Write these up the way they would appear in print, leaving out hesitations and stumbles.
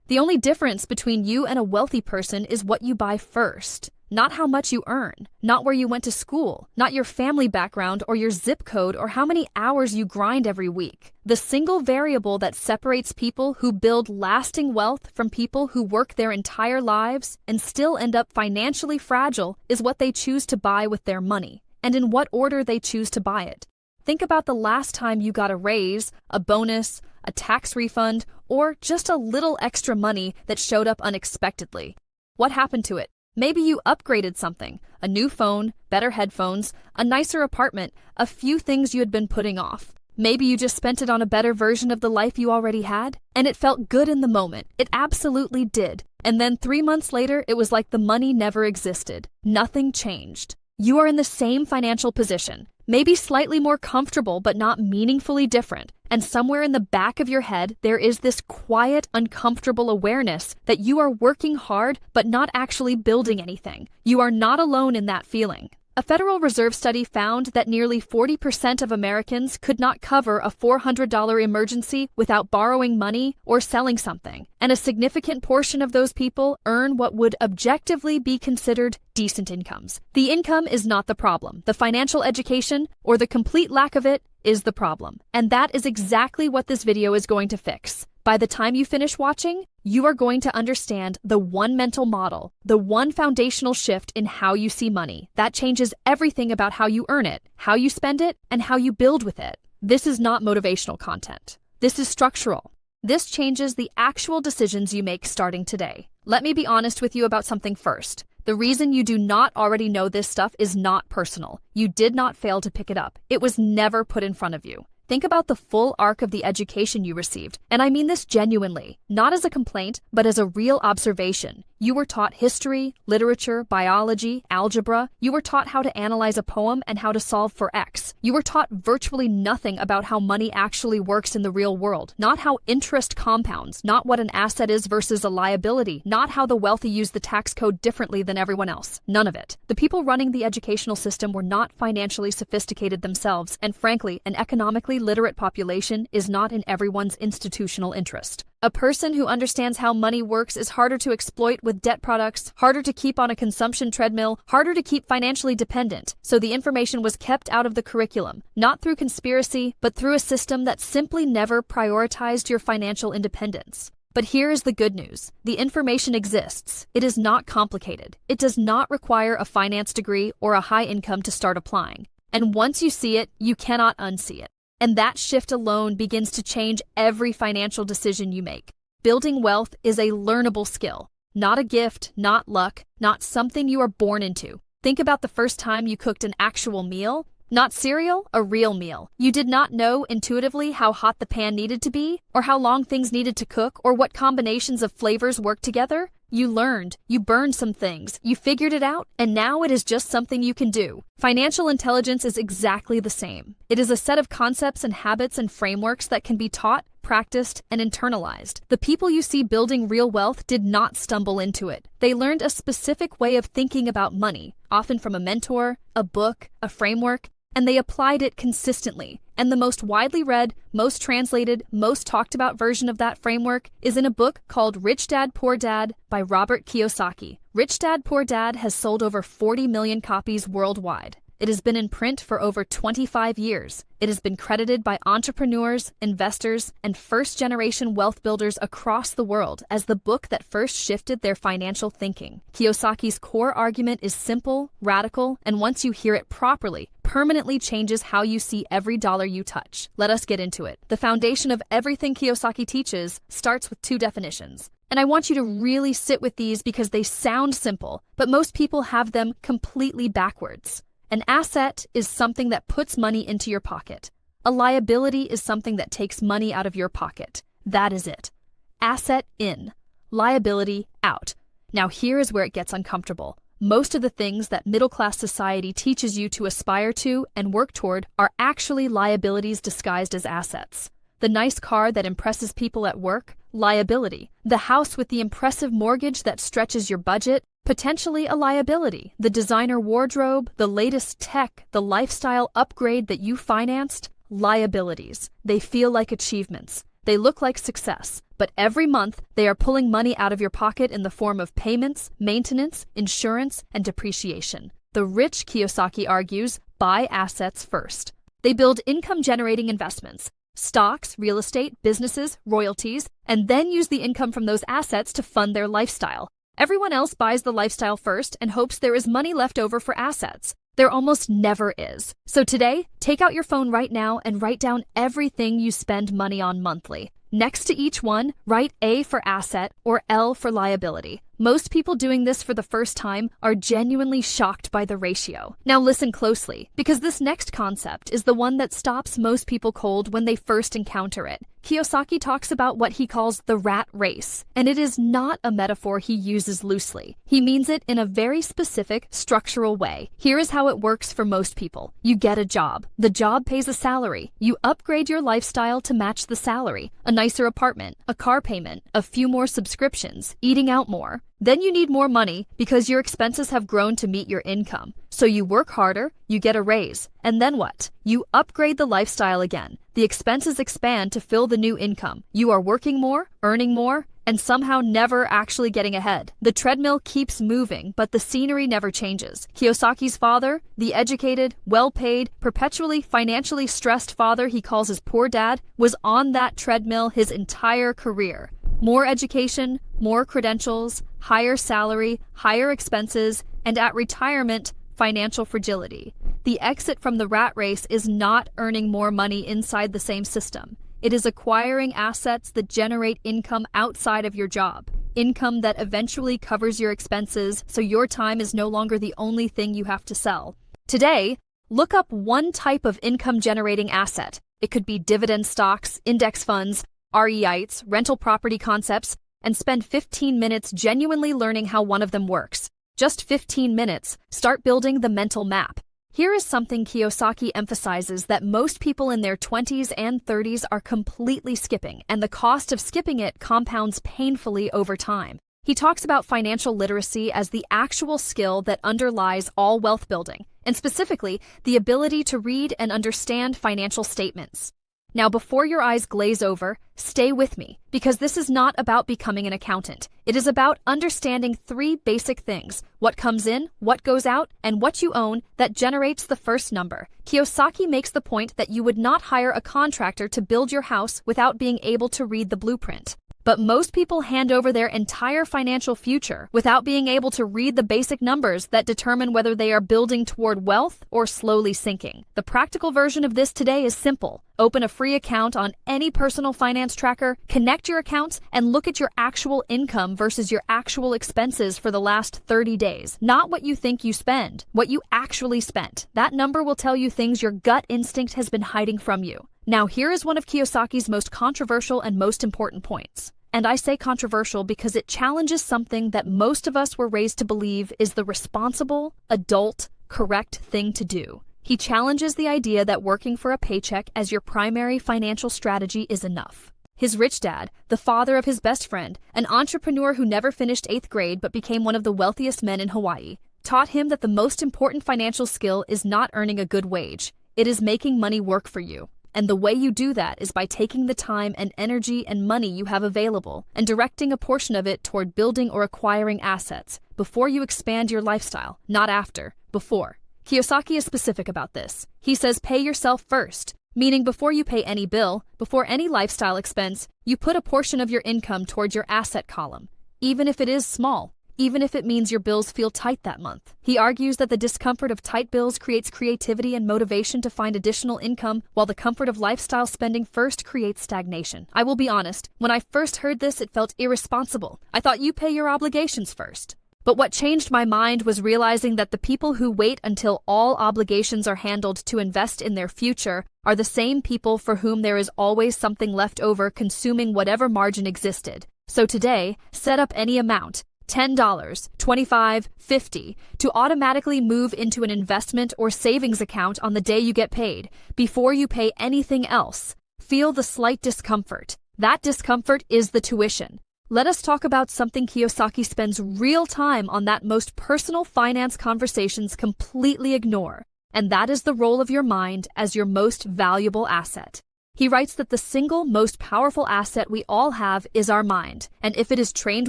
The only difference between you and a wealthy person is what you buy first. Not how much you earn, not where you went to school, not your family background or your zip code or how many hours you grind every week. The single variable that separates people who build lasting wealth from people who work their entire lives and still end up financially fragile is what they choose to buy with their money, and in what order they choose to buy it. Think about the last time you got a raise, a bonus, a tax refund, or just a little extra money that showed up unexpectedly. What happened to it? Maybe you upgraded something, a new phone, better headphones, a nicer apartment, a few things you had been putting off. Maybe you just spent it on a better version of the life you already had, and it felt good in the moment. It absolutely did. And then 3 months later, it was like the money never existed. Nothing changed. You are in the same financial position, maybe slightly more comfortable but not meaningfully different. And somewhere in the back of your head, there is this quiet, uncomfortable awareness that you are working hard but not actually building anything. You are not alone in that feeling. A Federal Reserve study found that nearly 40% of Americans could not cover a $400 emergency without borrowing money or selling something, and a significant portion of those people earn what would objectively be considered decent incomes. The income is not the problem. The financial education, or the complete lack of it, is the problem. And that is exactly what this video is going to fix. By the time you finish watching, you are going to understand the one mental model, the one foundational shift in how you see money. That changes everything about how you earn it, how you spend it, and how you build with it. This is not motivational content. This is structural. This changes the actual decisions you make starting today. Let me be honest with you about something first. The reason you do not already know this stuff is not personal. You did not fail to pick it up. It was never put in front of you. Think about the full arc of the education you received, and I mean this genuinely, not as a complaint, but as a real observation. You were taught history, literature, biology, algebra. You were taught how to analyze a poem and how to solve for X. You were taught virtually nothing about how money actually works in the real world, not how interest compounds, not what an asset is versus a liability, not how the wealthy use the tax code differently than everyone else. None of it. The people running the educational system were not financially sophisticated themselves, and frankly, an economically literate population is not in everyone's institutional interest. A person who understands how money works is harder to exploit with debt products, harder to keep on a consumption treadmill, harder to keep financially dependent. So the information was kept out of the curriculum, not through conspiracy, but through a system that simply never prioritized your financial independence. But here is the good news. The information exists. It is not complicated. It does not require a finance degree or a high income to start applying. And once you see it, you cannot unsee it. And that shift alone begins to change every financial decision you make. Building wealth is a learnable skill, not a gift, not luck, not something you are born into. Think about the first time you cooked an actual meal. Not cereal, a real meal. You did not know intuitively how hot the pan needed to be, or how long things needed to cook, or what combinations of flavors work together. You learned, you burned some things, you figured it out, and now it is just something you can do. Financial intelligence is exactly the same. It is a set of concepts and habits and frameworks that can be taught, practiced, and internalized. The people you see building real wealth did not stumble into it. They learned a specific way of thinking about money, often from a mentor, a book, a framework, and they applied it consistently. And the most widely read, most translated, most talked about version of that framework is in a book called Rich Dad, Poor Dad by Robert Kiyosaki. Rich Dad, Poor Dad has sold over 40 million copies worldwide. It has been in print for over 25 years. It has been credited by entrepreneurs, investors, and first-generation wealth builders across the world as the book that first shifted their financial thinking. Kiyosaki's core argument is simple, radical, and once you hear it properly, permanently changes how you see every dollar you touch. Let us get into it. The foundation of everything Kiyosaki teaches starts with two definitions. And I want you to really sit with these because they sound simple, but most people have them completely backwards. An asset is something that puts money into your pocket. A liability is something that takes money out of your pocket. That is it. Asset in, liability out. Now here is where it gets uncomfortable. Most of the things that middle-class society teaches you to aspire to and work toward are actually liabilities disguised as assets. The nice car that impresses people at work, liability. The house with the impressive mortgage that stretches your budget, potentially a liability. The designer wardrobe, the latest tech, the lifestyle upgrade that you financed, liabilities. They feel like achievements. They look like success, but every month they are pulling money out of your pocket in the form of payments, maintenance, insurance, and depreciation. The rich, Kiyosaki argues, buy assets first. They build income-generating investments, stocks, real estate, businesses, royalties, and then use the income from those assets to fund their lifestyle. Everyone else buys the lifestyle first and hopes there is money left over for assets. There almost never is. So today, take out your phone right now and write down everything you spend money on monthly. Next to each one, write A for asset or L for liability. Most people doing this for the first time are genuinely shocked by the ratio. Now listen closely, because this next concept is the one that stops most people cold when they first encounter it. Kiyosaki talks about what he calls the rat race, and it is not a metaphor he uses loosely. He means it in a very specific, structural way. Here is how it works for most people. You get a job. The job pays a salary. You upgrade your lifestyle to match the salary. A nicer apartment, a car payment, a few more subscriptions, eating out more. Then you need more money because your expenses have grown to meet your income. So you work harder, you get a raise, and then what? You upgrade the lifestyle again. The expenses expand to fill the new income. You are working more, earning more, and somehow never actually getting ahead. The treadmill keeps moving, but the scenery never changes. Kiyosaki's father, the educated, well-paid, perpetually financially stressed father he calls his poor dad, was on that treadmill his entire career. More education, more credentials, higher salary, higher expenses, and at retirement, financial fragility. The exit from the rat race is not earning more money inside the same system. It is acquiring assets that generate income outside of your job. Income that eventually covers your expenses so your time is no longer the only thing you have to sell. Today, look up one type of income-generating asset. It could be dividend stocks, index funds, REITs, rental property concepts, and spend 15 minutes genuinely learning how one of them works. Just 15 minutes, start building the mental map. Here is something Kiyosaki emphasizes that most people in their 20s and 30s are completely skipping, and the cost of skipping it compounds painfully over time. He talks about financial literacy as the actual skill that underlies all wealth building, and specifically, the ability to read and understand financial statements. Now, before your eyes glaze over, stay with me, because this is not about becoming an accountant. It is about understanding three basic things: what comes in, what goes out, and what you own that generates the first number. Kiyosaki makes the point that you would not hire a contractor to build your house without being able to read the blueprint. But most people hand over their entire financial future without being able to read the basic numbers that determine whether they are building toward wealth or slowly sinking. The practical version of this today is simple. Open a free account on any personal finance tracker, connect your accounts, and look at your actual income versus your actual expenses for the last 30 days. Not what you think you spend, what you actually spent. That number will tell you things your gut instinct has been hiding from you. Now, here is one of Kiyosaki's most controversial and most important points. And I say controversial because it challenges something that most of us were raised to believe is the responsible, adult, correct thing to do. He challenges the idea that working for a paycheck as your primary financial strategy is enough. His rich dad, the father of his best friend, an entrepreneur who never finished 8th grade but became one of the wealthiest men in Hawaii, taught him that the most important financial skill is not earning a good wage. It is making money work for you. And the way you do that is by taking the time and energy and money you have available and directing a portion of it toward building or acquiring assets before you expand your lifestyle, not after, before. Kiyosaki is specific about this. He says pay yourself first, meaning before you pay any bill, before any lifestyle expense, you put a portion of your income towards your asset column, even if it is small. Even if it means your bills feel tight that month. He argues that the discomfort of tight bills creates creativity and motivation to find additional income, while the comfort of lifestyle spending first creates stagnation. I will be honest, when I first heard this, it felt irresponsible. I thought you pay your obligations first. But what changed my mind was realizing that the people who wait until all obligations are handled to invest in their future are the same people for whom there is always something left over consuming whatever margin existed. So today, set up any amount. $10, $25, $50, to automatically move into an investment or savings account on the day you get paid, before you pay anything else. Feel the slight discomfort. That discomfort is the tuition. Let us talk about something Kiyosaki spends real time on that most personal finance conversations completely ignore, and that is the role of your mind as your most valuable asset. He writes that the single most powerful asset we all have is our mind, and if it is trained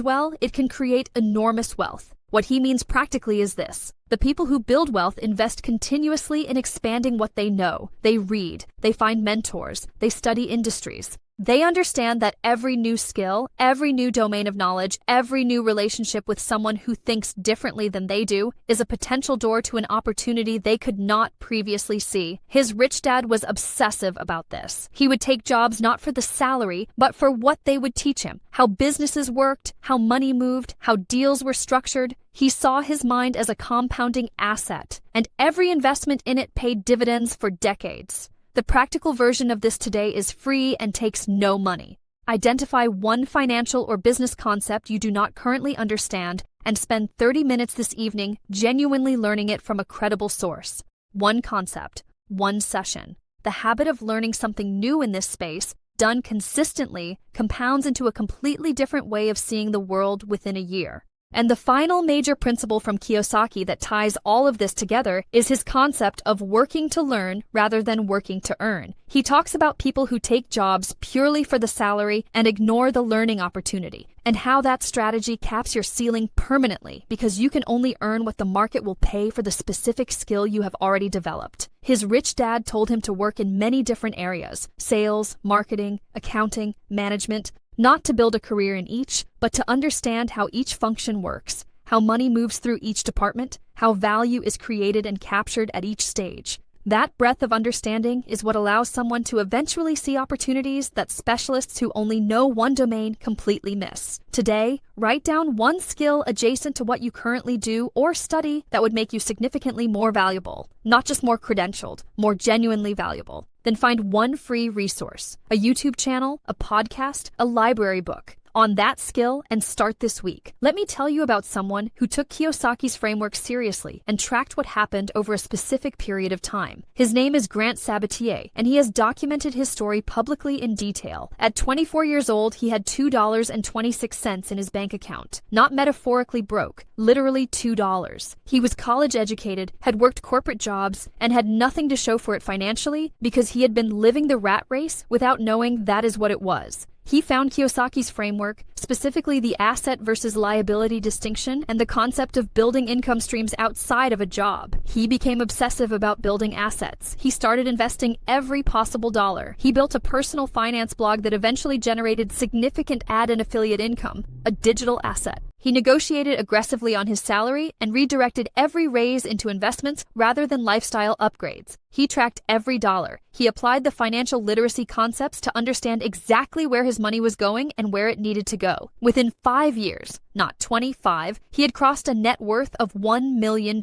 well, it can create enormous wealth. What he means practically is this: the people who build wealth invest continuously in expanding what they know. They read, they find mentors, they study industries. They understand that every new skill, every new domain of knowledge, every new relationship with someone who thinks differently than they do is a potential door to an opportunity they could not previously see. His rich dad was obsessive about this. He would take jobs not for the salary, but for what they would teach him, how businesses worked, how money moved, how deals were structured. He saw his mind as a compounding asset, and every investment in it paid dividends for decades. The practical version of this today is free and takes no money. Identify one financial or business concept you do not currently understand and spend 30 minutes this evening genuinely learning it from a credible source. One concept, one session. The habit of learning something new in this space, done consistently, compounds into a completely different way of seeing the world within a year. And the final major principle from Kiyosaki that ties all of this together is his concept of working to learn rather than working to earn. He talks about people who take jobs purely for the salary and ignore the learning opportunity, and how that strategy caps your ceiling permanently because you can only earn what the market will pay for the specific skill you have already developed. His rich dad told him to work in many different areas: sales, marketing, accounting, management. Not to build a career in each, but to understand how each function works, how money moves through each department, how value is created and captured at each stage. That breadth of understanding is what allows someone to eventually see opportunities that specialists who only know one domain completely miss. Today, write down one skill adjacent to what you currently do or study that would make you significantly more valuable, not just more credentialed, more genuinely valuable. Then find one free resource, a YouTube channel, a podcast, a library book, on that skill and start this week. Let me tell you about someone who took Kiyosaki's framework seriously and tracked what happened over a specific period of time. His name is Grant Sabatier, and he has documented his story publicly in detail. At 24 years old, he had $2.26 in his bank account. Not metaphorically broke, literally $2. He was college educated, had worked corporate jobs, and had nothing to show for it financially because he had been living the rat race without knowing that is what it was. He found Kiyosaki's framework, specifically the asset versus liability distinction and the concept of building income streams outside of a job. He became obsessive about building assets. He started investing every possible dollar. He built a personal finance blog that eventually generated significant ad and affiliate income, a digital asset. He negotiated aggressively on his salary and redirected every raise into investments rather than lifestyle upgrades. He tracked every dollar. He applied the financial literacy concepts to understand exactly where his money was going and where it needed to go. Within 5 years, not 25, he had crossed a net worth of $1 million.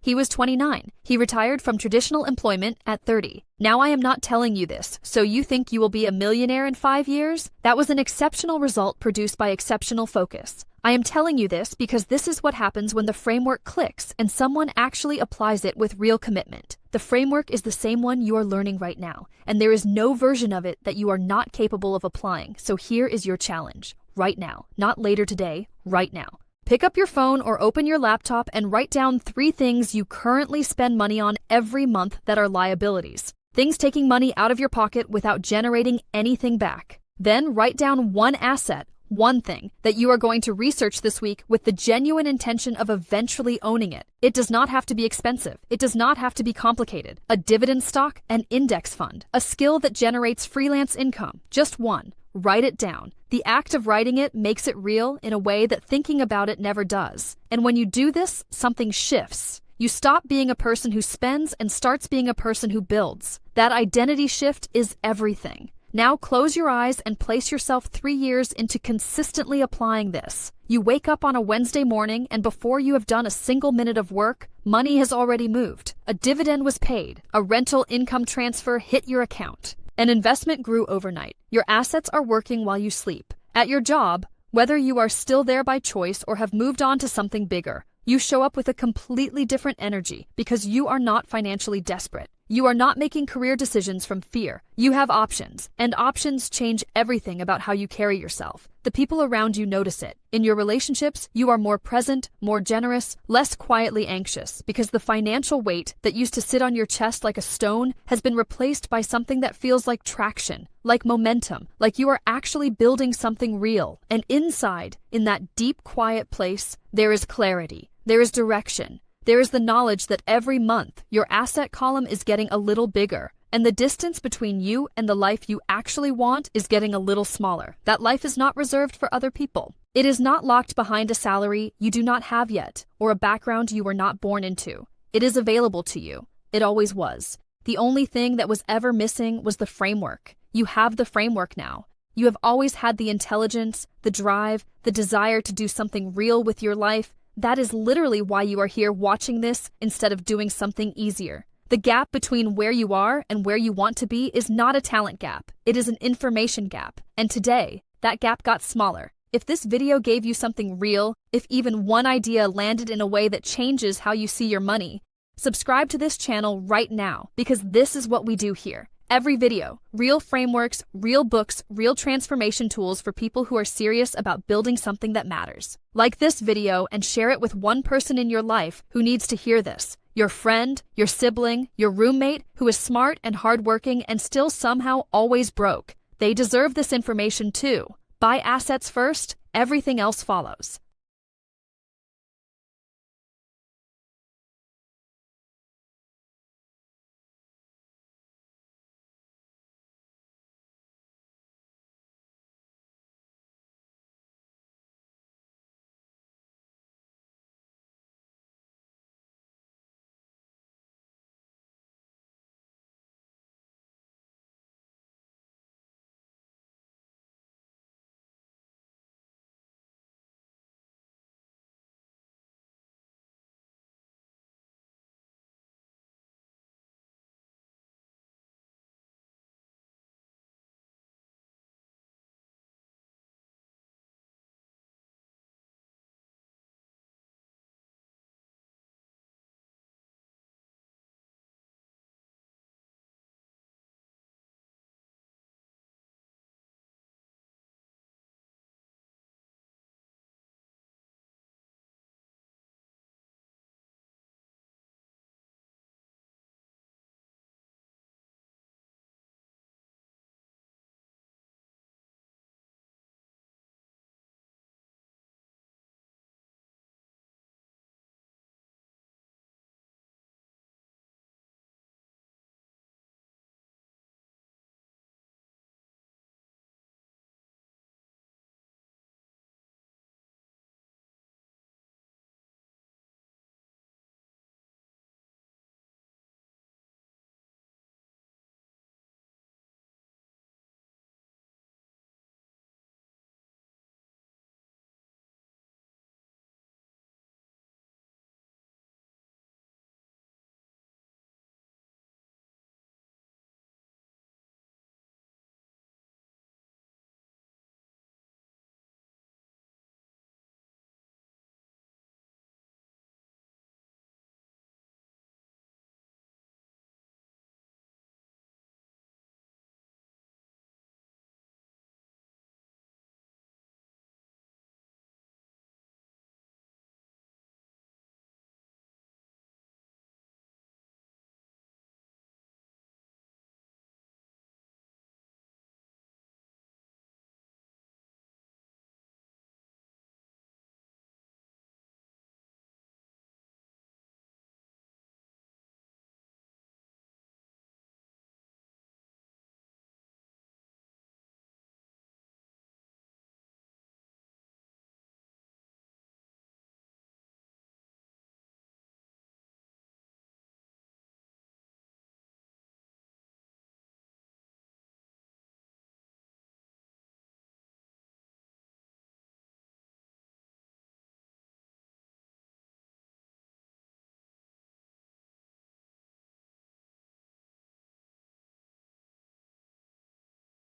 He was 29. He retired from traditional employment at 30. Now I am not telling you this, so you think you will be a millionaire in 5 years? That was an exceptional result produced by exceptional focus. I am telling you this because this is what happens when the framework clicks and someone actually applies it with real commitment. The framework is the same one you are learning right now, and there is no version of it that you are not capable of applying, so here is your challenge. Right now, not later today, right now. Pick up your phone or open your laptop and write down 3 things you currently spend money on every month that are liabilities. Things taking money out of your pocket without generating anything back. Then write down one asset, one thing, that you are going to research this week with the genuine intention of eventually owning it. It does not have to be expensive. It does not have to be complicated. A dividend stock, an index fund, a skill that generates freelance income. Just one. Write it down. The act of writing it makes it real in a way that thinking about it never does. And when you do this, something shifts. You stop being a person who spends and starts being a person who builds. That identity shift is everything. Now close your eyes and place yourself 3 years into consistently applying this. You wake up on a Wednesday morning and before you have done a single minute of work, money has already moved. A dividend was paid. A rental income transfer hit your account. An investment grew overnight. Your assets are working while you sleep. At your job, whether you are still there by choice or have moved on to something bigger, you show up with a completely different energy because you are not financially desperate. You are not making career decisions from fear. You have options, and options change everything about how you carry yourself. The people around you notice it. In your relationships, you are more present, more generous, less quietly anxious, because the financial weight that used to sit on your chest like a stone has been replaced by something that feels like traction, like momentum, like you are actually building something real. And inside, in that deep, quiet place, there is clarity, there is direction. There is the knowledge that every month, your asset column is getting a little bigger, and the distance between you and the life you actually want is getting a little smaller. That life is not reserved for other people. It is not locked behind a salary you do not have yet, or a background you were not born into. It is available to you. It always was. The only thing that was ever missing was the framework. You have the framework now. You have always had the intelligence, the drive, the desire to do something real with your life. That is literally why you are here watching this instead of doing something easier. The gap between where you are and where you want to be is not a talent gap. It is an information gap. And today, that gap got smaller. If this video gave you something real, if even one idea landed in a way that changes how you see your money, subscribe to this channel right now, because this is what we do here. Every video, real frameworks, real books, real transformation tools for people who are serious about building something that matters. Like this video and share it with one person in your life who needs to hear this. Your friend, your sibling, your roommate who is smart and hardworking and still somehow always broke. They deserve this information too. Buy assets first, everything else follows.